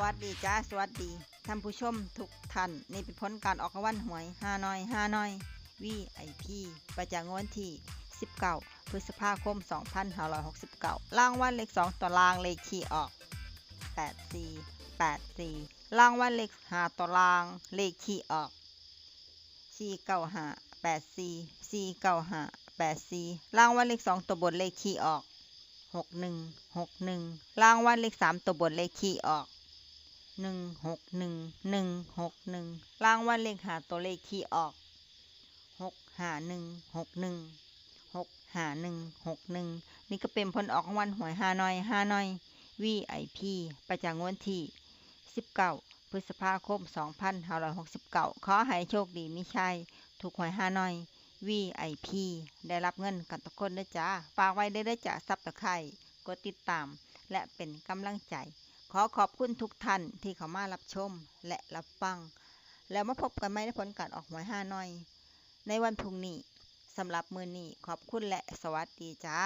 วัสดีจ้าสวัสดีท่านผู้ชมทุกท่านนี่เป็นผลการออกรางวัลหวยฮานอย VIP ประจำงวดที่19พฤษภาคม2569รางวัลเลข2ตัวรางเลขที่ออก8484รางวัลเลข5ตัวรางเลขที่ออก49584 49584รางวัลเลข2ตัวบนเลขที่ออก6161รางวัลเลข3ตัวบนเลขที่ออก161161รางวัลเลข5ตัวเลขที่ออก65161นี่ก็เป็นผลออกรางวัลหวยฮานอย VIP ประจำงวดที่19พฤษภาคม2569ขอให้โชคดีมีชัยถูกหวยฮานอย VIP ได้รับเงินกันทุกคนด้วยจ้าฝากไว้ได้จ้าซับตะไคร้กดติดตามและเป็นกำลังใจขอขอบคุณทุกท่านที่เข้ามารับชมและรับฟังแล้วมาพบกันใหม่ในผลการออกหวยฮานอยในวันพรุ่งนี้สำหรับมื้อนี้ขอบคุณและสวัสดีจ้า